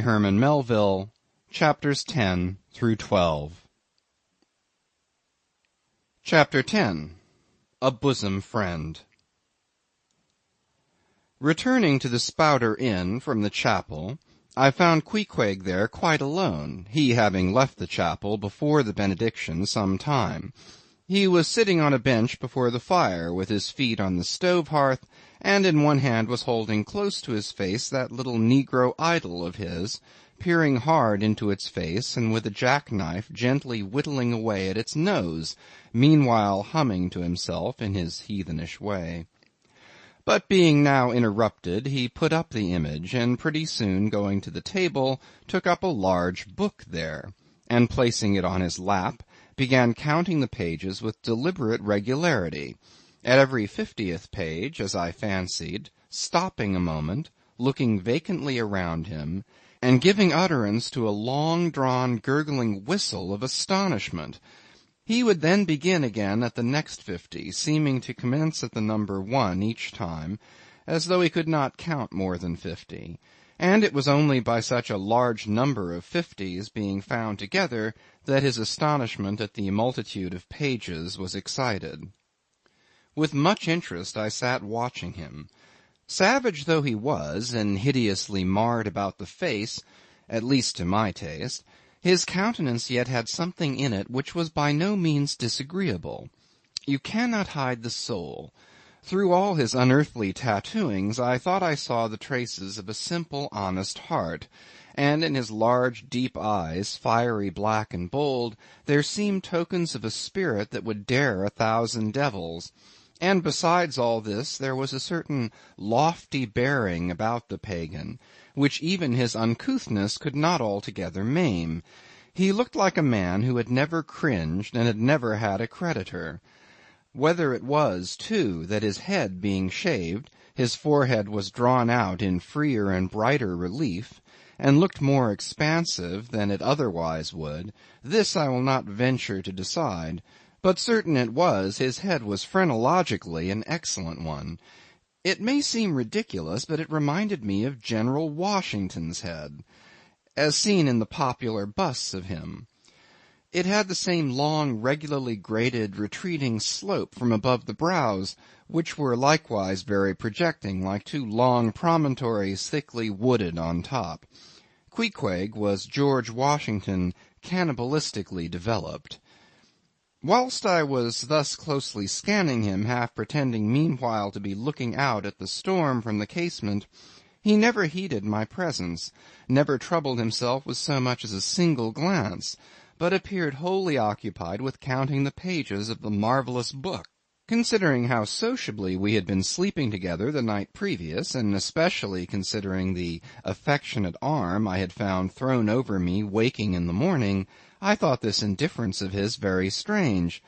Herman Melville, chapters 10 through 12. Chapter 10. A Bosom Friend. Returning to the Spouter Inn from the chapel, I found Queequeg there quite alone, he having left the chapel before the benediction some time. He was sitting on a bench before the fire, with his feet on the stove hearth, and in one hand was holding close to his face that little negro idol of his, peering hard into its face, and with a jackknife gently whittling away at its nose, meanwhile humming to himself in his heathenish way. But being now interrupted, he put up the image, and pretty soon going to the table, took up a large book there, and placing it on his lap, began counting the pages with deliberate regularity, at every 50th page, as I fancied, stopping a moment, looking vacantly around him, and giving utterance to a long-drawn gurgling whistle of astonishment. He would then begin again at the next 50, seeming to commence at the number 1 each time, as though he could not count more than 50, and it was only by such a large number of 50s being found together that his astonishment at the multitude of pages was excited. With much interest I sat watching him. Savage though he was, and hideously marred about the face, at least to my taste, his countenance yet had something in it which was by no means disagreeable. You cannot hide the soul. Through all his unearthly tattooings I thought I saw the traces of a simple, honest heart, and in his large, deep eyes, fiery black and bold, there seemed tokens of a spirit that would dare 1,000 devils. And besides all this, there was a certain lofty bearing about the pagan, which even his uncouthness could not altogether maim. He looked like a man who had never cringed and had never had a creditor. Whether it was, too, that his head being shaved, his forehead was drawn out in freer and brighter relief, and looked more expansive than it otherwise would, this I will not venture to decide. But certain it was, his head was phrenologically an excellent one. It may seem ridiculous, but it reminded me of General Washington's head, as seen in the popular busts of him. It had the same long, regularly graded, retreating slope from above the brows, which were likewise very projecting, like two long promontories thickly wooded on top. Queequeg was George Washington cannibalistically developed. Whilst I was thus closely scanning him, half pretending meanwhile to be looking out at the storm from the casement, he never heeded my presence, never troubled himself with so much as a single glance, but appeared wholly occupied with counting the pages of the marvellous book. Considering how sociably we had been sleeping together the night previous, and especially considering the affectionate arm I had found thrown over me waking in the morning, I thought this indifference of his very strange.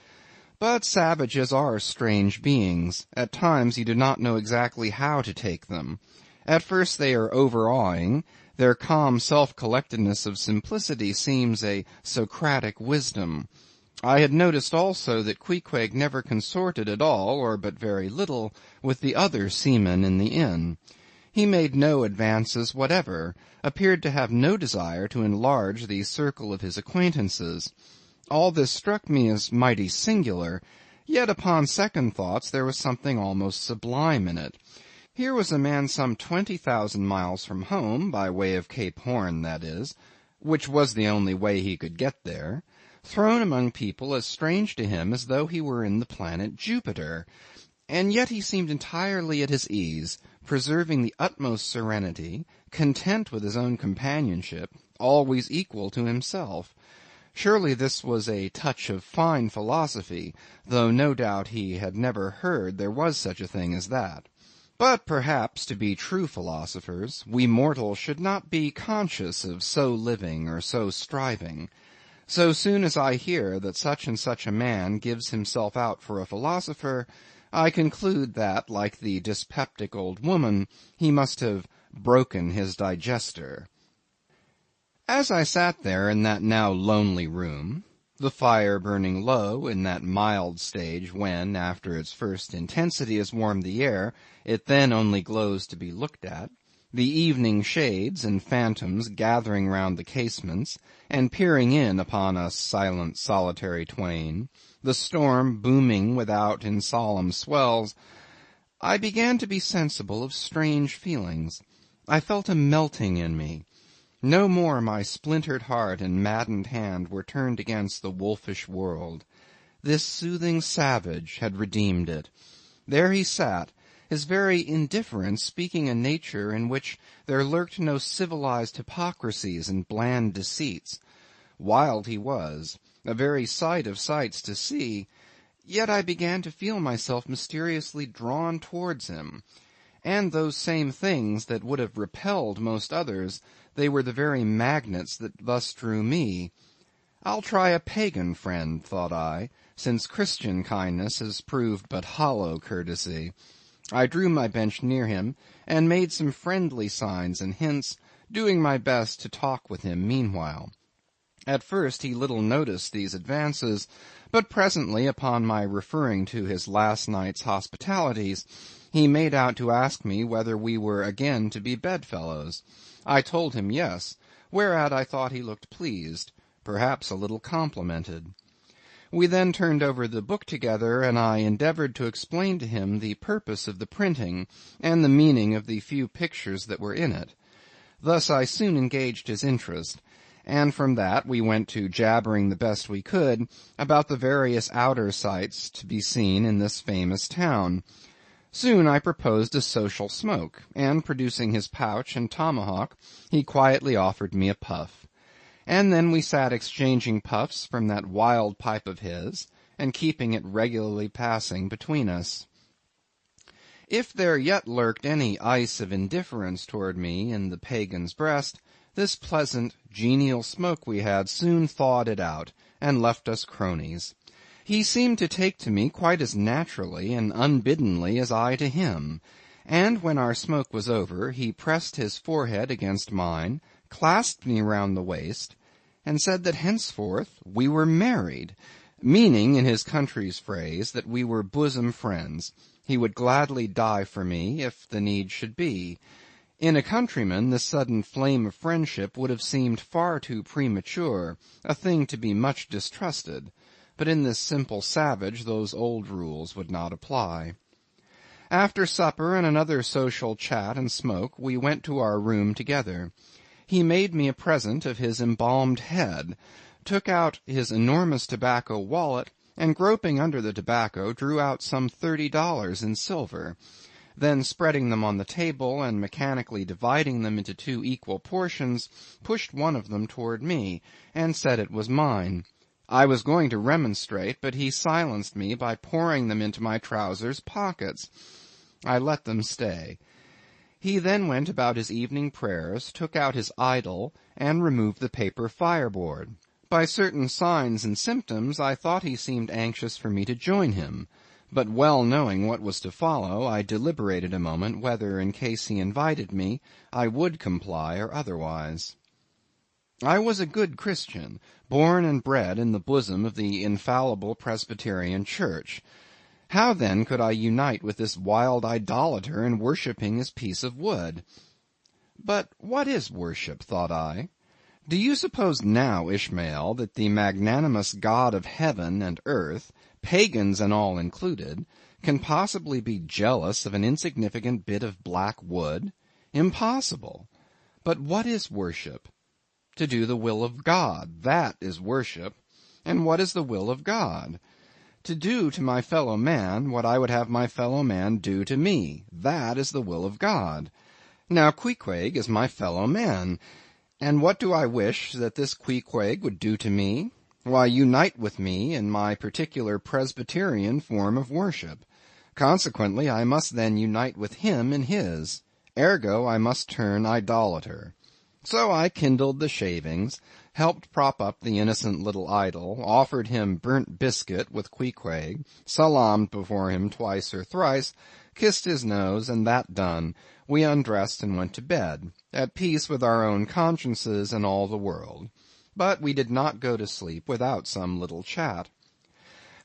But savages are strange beings. At times you do not know exactly how to take them. At first they are overawing. Their calm self-collectedness of simplicity seems a Socratic wisdom. I had noticed also that Queequeg never consorted at all, or but very little, with the other seamen in the inn. He made no advances whatever, appeared to have no desire to enlarge the circle of his acquaintances. All this struck me as mighty singular, yet upon second thoughts there was something almost sublime in it. Here was a man some 20,000 miles from home, by way of Cape Horn, that is, which was the only way he could get there, thrown among people as strange to him as though he were in the planet Jupiter, and yet he seemed entirely at his ease, preserving the utmost serenity, content with his own companionship, always equal to himself. Surely this was a touch of fine philosophy, though no doubt he had never heard there was such a thing as that. But perhaps, to be true philosophers, we mortals should not be conscious of so living or so striving. So soon as I hear that such and such a man gives himself out for a philosopher, I conclude that, like the dyspeptic old woman, he must have broken his digester. As I sat there in that now lonely room, the fire burning low in that mild stage when, after its first intensity has warmed the air, it then only glows to be looked at, The evening shades and phantoms gathering round the casements, and peering in upon us silent solitary twain, the storm booming without in solemn swells, I began to be sensible of strange feelings. I felt a melting in me. No more my splintered heart and maddened hand were turned against the wolfish world. This soothing savage had redeemed it. There he sat, his very indifference speaking a nature in which there lurked no civilized hypocrisies and bland deceits. Wild he was, a very sight of sights to see, yet I began to feel myself mysteriously drawn towards him, and those same things that would have repelled most others, they were the very magnets that thus drew me. I'll try a pagan friend, thought I, since Christian kindness has proved but hollow courtesy. I drew my bench near him, and made some friendly signs and hints, doing my best to talk with him meanwhile. At first he little noticed these advances, but presently, upon my referring to his last night's hospitalities, he made out to ask me whether we were again to be bedfellows. I told him yes, whereat I thought he looked pleased, perhaps a little complimented. We then turned over the book together, and I endeavored to explain to him the purpose of the printing, and the meaning of the few pictures that were in it. Thus I soon engaged his interest, and from that we went to jabbering the best we could about the various outer sights to be seen in this famous town. Soon I proposed a social smoke, and producing his pouch and tomahawk, he quietly offered me a puff. And then we sat exchanging puffs from that wild pipe of his, and keeping it regularly passing between us. If there yet lurked any ice of indifference toward me in the pagan's breast, this pleasant, genial smoke we had soon thawed it out, and left us cronies. He seemed to take to me quite as naturally and unbiddenly as I to him, and when our smoke was over, he pressed his forehead against mine, clasped me round the waist, and said that henceforth we were married, meaning, in his country's phrase, that we were bosom friends. He would gladly die for me, if the need should be. In a countryman, this sudden flame of friendship would have seemed far too premature, a thing to be much distrusted. But in this simple savage those old rules would not apply. After supper and another social chat and smoke, we went to our room together. He made me a present of his embalmed head, took out his enormous tobacco wallet, and groping under the tobacco, drew out some $30 in silver. Then spreading them on the table, and mechanically dividing them into 2 equal portions, pushed one of them toward me, and said it was mine. I was going to remonstrate, but he silenced me by pouring them into my trousers pockets. I let them stay. He then went about his evening prayers, took out his idol, and removed the paper fireboard. By certain signs and symptoms I thought he seemed anxious for me to join him, but well knowing what was to follow, I deliberated a moment whether, in case he invited me, I would comply or otherwise. I was a good Christian, born and bred in the bosom of the infallible Presbyterian Church. How then could I unite with this wild idolater in worshipping his piece of wood? But what is worship, thought I? Do you suppose now, Ishmael, that the magnanimous God of heaven and earth, pagans and all included, can possibly be jealous of an insignificant bit of black wood? Impossible. But what is worship? To do the will of God, that is worship. And what is the will of God? To do to my fellow man what I would have my fellow man do to me, that is the will of God. Now Queequeg is my fellow man, and what do I wish that this Queequeg would do to me? Why, unite with me in my particular Presbyterian form of worship. Consequently, I must then unite with him in his. Ergo, I must turn idolater. So I kindled the shavings, helped prop up the innocent little idol, offered him burnt biscuit with Queequeg, salaamed before him twice or thrice, kissed his nose, and that done, we undressed and went to bed, at peace with our own consciences and all the world. But we did not go to sleep without some little chat.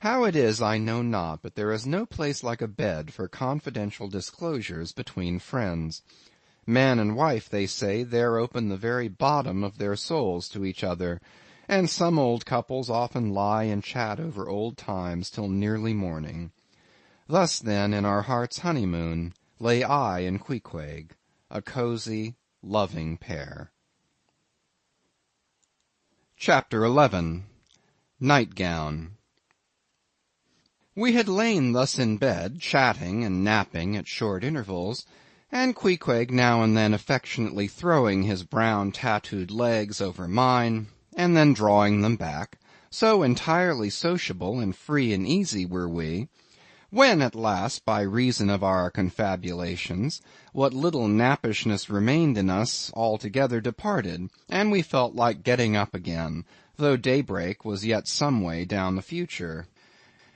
How it is I know not, but there is no place like a bed for confidential disclosures between friends. Man and wife, they say, there open the very bottom of their souls to each other, and some old couples often lie and chat over old times till nearly morning. Thus, then, in our heart's honeymoon, lay I and Queequeg, a cosy, loving pair. Chapter 11. Nightgown. We had lain thus in bed, chatting and napping at short intervals, and Queequeg now and then affectionately throwing his brown tattooed legs over mine, and then drawing them back, so entirely sociable and free and easy were we, when at last, by reason of our confabulations, what little nappishness remained in us altogether departed, and we felt like getting up again, though daybreak was yet some way down the future.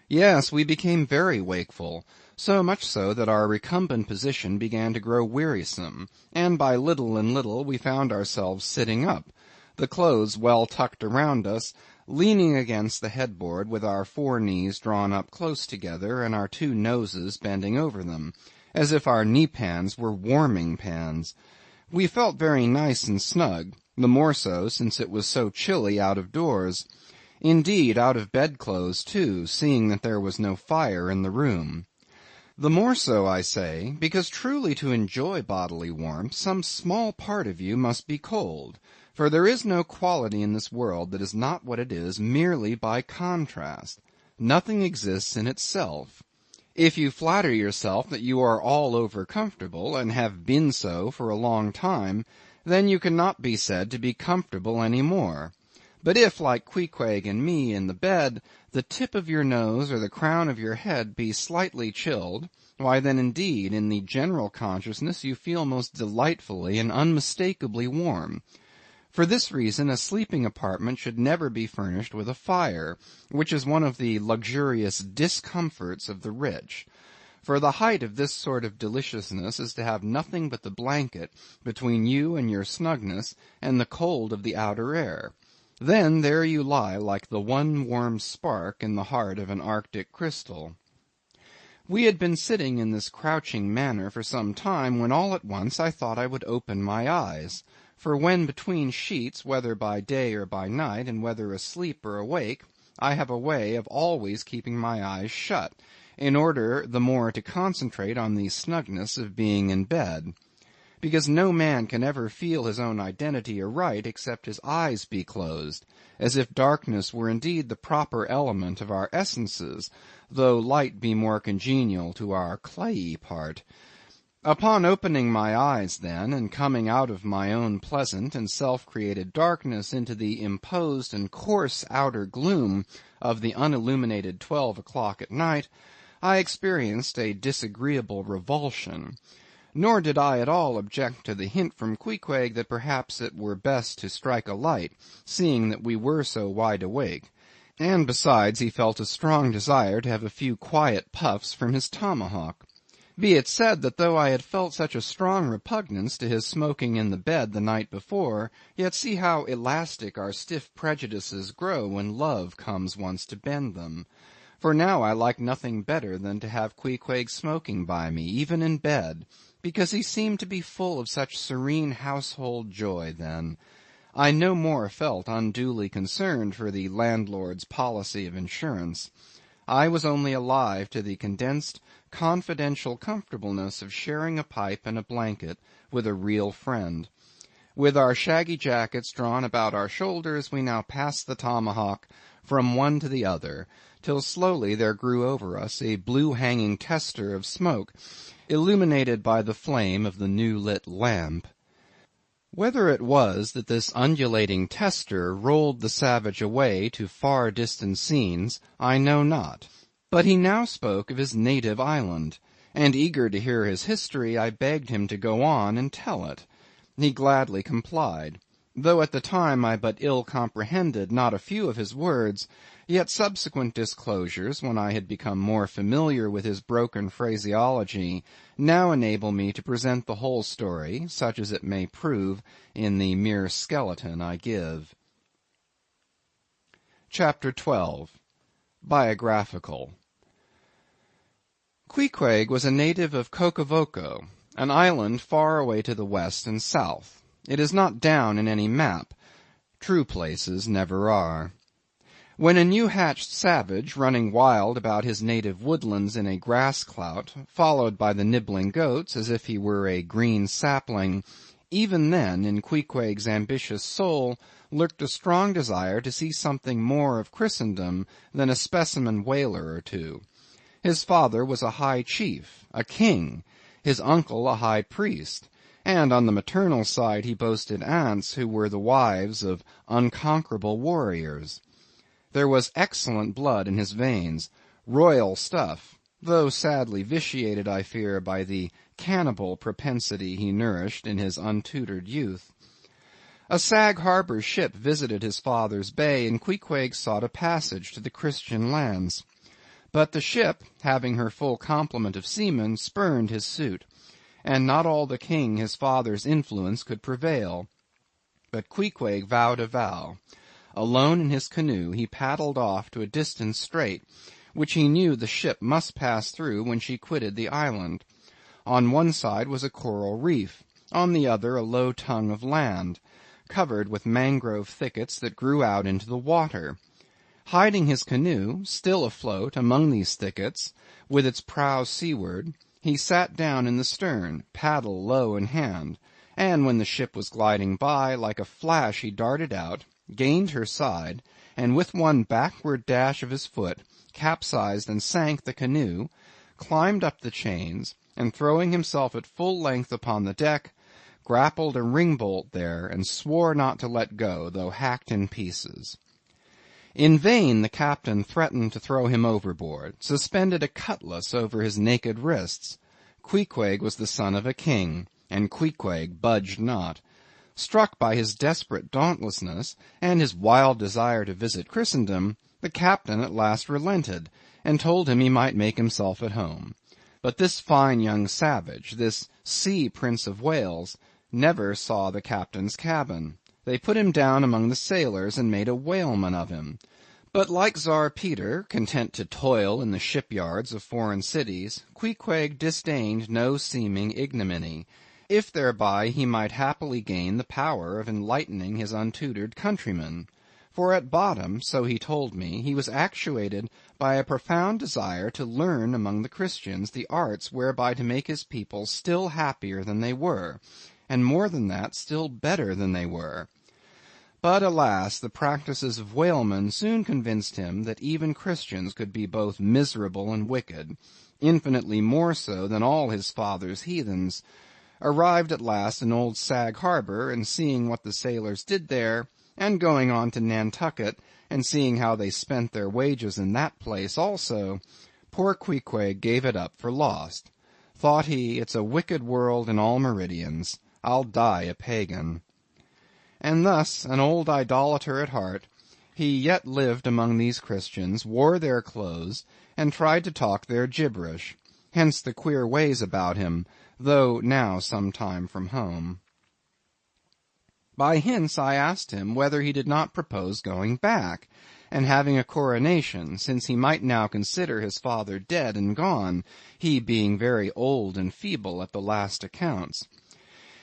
Yes, we became very wakeful, so much so that our recumbent position began to grow wearisome, and by little and little we found ourselves sitting up, the clothes well tucked around us, leaning against the headboard with our 4 knees drawn up close together and our 2 noses bending over them, as if our knee-pans were warming-pans. We felt very nice and snug, the more so since it was so chilly out of doors. Indeed, out of bedclothes too, seeing that there was no fire in the room. The more so, I say, because truly to enjoy bodily warmth, some small part of you must be cold, for there is no quality in this world that is not what it is merely by contrast. Nothing exists in itself. If you flatter yourself that you are all over comfortable, and have been so for a long time, then you cannot be said to be comfortable any more. But if, like Queequeg and me in the bed, the tip of your nose or the crown of your head be slightly chilled, why then indeed in the general consciousness you feel most delightfully and unmistakably warm. For this reason a sleeping apartment should never be furnished with a fire, which is one of the luxurious discomforts of the rich. For the height of this sort of deliciousness is to have nothing but the blanket between you and your snugness and the cold of the outer air. Then there you lie like the one warm spark in the heart of an Arctic crystal. We had been sitting in this crouching manner for some time, when all at once I thought I would open my eyes. For when between sheets, whether by day or by night, and whether asleep or awake, I have a way of always keeping my eyes shut, in order the more to concentrate on the snugness of being in bed. Because no man can ever feel his own identity aright except his eyes be closed, as if darkness were indeed the proper element of our essences, though light be more congenial to our clayey part. Upon opening my eyes, then, and coming out of my own pleasant and self-created darkness into the imposed and coarse outer gloom of the unilluminated 12 o'clock at night, I experienced a disagreeable revulsion. Nor did I at all object to the hint from Queequeg that perhaps it were best to strike a light, seeing that we were so wide awake. And besides, he felt a strong desire to have a few quiet puffs from his tomahawk. Be it said that though I had felt such a strong repugnance to his smoking in the bed the night before, yet see how elastic our stiff prejudices grow when love comes once to bend them. For now I liked nothing better than to have Queequeg smoking by me, even in bed, because he seemed to be full of such serene household joy then. I no more felt unduly concerned for the landlord's policy of insurance. I was only alive to the condensed, confidential comfortableness of sharing a pipe and a blanket with a real friend. With our shaggy jackets drawn about our shoulders, we now passed the tomahawk from one to the other, till slowly there grew over us a blue-hanging tester of smoke, illuminated by the flame of the new-lit lamp. Whether it was that this undulating tester rolled the savage away to far distant scenes, I know not. But he now spoke of his native island, and eager to hear his history, I begged him to go on and tell it. He gladly complied. Though at the time I but ill comprehended not a few of his words, yet subsequent disclosures, when I had become more familiar with his broken phraseology, now enable me to present the whole story, such as it may prove, in the mere skeleton I give. Chapter 12. Biographical. Queequeg was a native of Cocavoco, an island far away to the west and south. It is not down in any map. True places never are. When a new-hatched savage, running wild about his native woodlands in a grass-clout, followed by the nibbling goats as if he were a green sapling, even then in Queequeg's ambitious soul lurked a strong desire to see something more of Christendom than a specimen whaler or two. His father was a high chief, a king, his uncle a high priest, and on the maternal side he boasted aunts who were the wives of unconquerable warriors. There was excellent blood in his veins, royal stuff, though sadly vitiated, I fear, by the cannibal propensity he nourished in his untutored youth. A Sag Harbor ship visited his father's bay, and Queequeg sought a passage to the Christian lands. But the ship, having her full complement of seamen, spurned his suit, and not all the king his father's influence could prevail. But Queequeg vowed a vow. Alone in his canoe he paddled off to a distant strait, which he knew the ship must pass through when she quitted the island. On one side was a coral reef, on the other a low tongue of land, covered with mangrove thickets that grew out into the water. Hiding his canoe, still afloat among these thickets, with its prow seaward, he sat down in the stern, paddle low in hand, and when the ship was gliding by, like a flash he darted out, gained her side, and with one backward dash of his foot, capsized and sank the canoe, climbed up the chains, and throwing himself at full length upon the deck, grappled a ring-bolt there, and swore not to let go, though hacked in pieces. In vain the captain threatened to throw him overboard, suspended a cutlass over his naked wrists. Queequeg was the son of a king, and Queequeg budged not. Struck by his desperate dauntlessness, and his wild desire to visit Christendom, the captain at last relented, and told him he might make himself at home. But this fine young savage, this sea Prince of Wales, never saw the captain's cabin. They put him down among the sailors, and made a whaleman of him. But like Czar Peter, content to toil in the shipyards of foreign cities, Queequeg disdained no seeming ignominy, if thereby he might happily gain the power of enlightening his untutored countrymen. For at bottom, so he told me, he was actuated by a profound desire to learn among the Christians the arts whereby to make his people still happier than they were, and more than that, still better than they were. But alas, the practices of whalemen soon convinced him that even Christians could be both miserable and wicked, infinitely more so than all his father's heathens. Arrived at last in old Sag Harbor, and seeing what the sailors did there, and going on to Nantucket, and seeing how they spent their wages in that place also, poor Queequeg gave it up for lost. Thought he, it's a wicked world in all meridians. I'll die a pagan. And thus, an old idolater at heart, he yet lived among these Christians, wore their clothes, and tried to talk their gibberish. Hence the queer ways about him, though now some time from home. By hints I asked him whether he did not propose going back, and having a coronation, since he might now consider his father dead and gone, he being very old and feeble at the last accounts.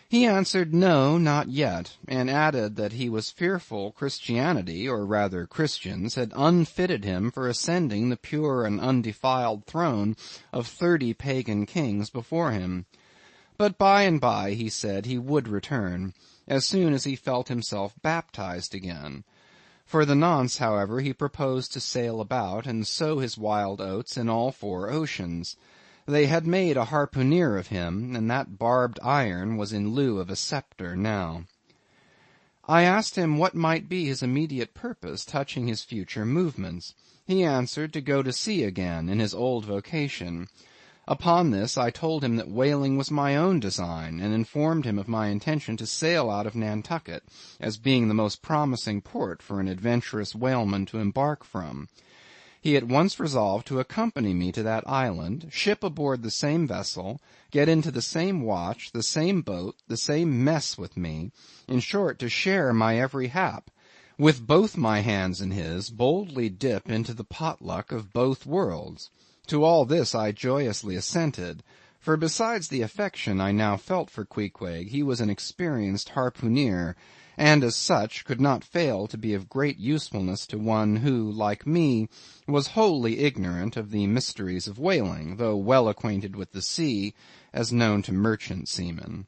He answered no, not yet, and added that he was fearful Christianity, or rather Christians, had unfitted him for ascending the pure and undefiled throne of 30 pagan kings before him. But by and by, he said, he would return, as soon as he felt himself baptized again. For the nonce, however, he proposed to sail about, and sow his wild oats in all 4 oceans. They had made a harpooner of him, and that barbed iron was in lieu of a scepter now. I asked him what might be his immediate purpose touching his future movements. He answered to go to sea again, in his old vocation. Upon this I told him that whaling was my own design, and informed him of my intention to sail out of Nantucket, as being the most promising port for an adventurous whaleman to embark from. He at once resolved to accompany me to that island, ship aboard the same vessel, get into the same watch, the same boat, the same mess with me, in short, to share my every hap, with both my hands in his, boldly dip into the potluck of both worlds. To all this I joyously assented, For besides the affection I now felt for Queequeg, he was an experienced harpooneer, and as such could not fail to be of great usefulness to one who, like me, was wholly ignorant of the mysteries of whaling, though well acquainted with the sea, as known to merchant seamen.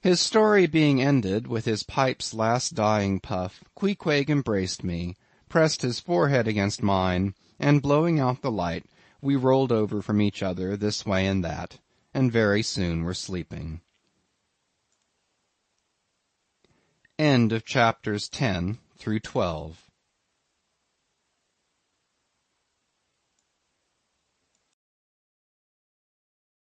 His story being ended with his pipe's last dying puff, Queequeg embraced me, pressed his forehead against mine, and blowing out the light, we rolled over from each other this way and that, and very soon were sleeping. End of chapters 10 through 12.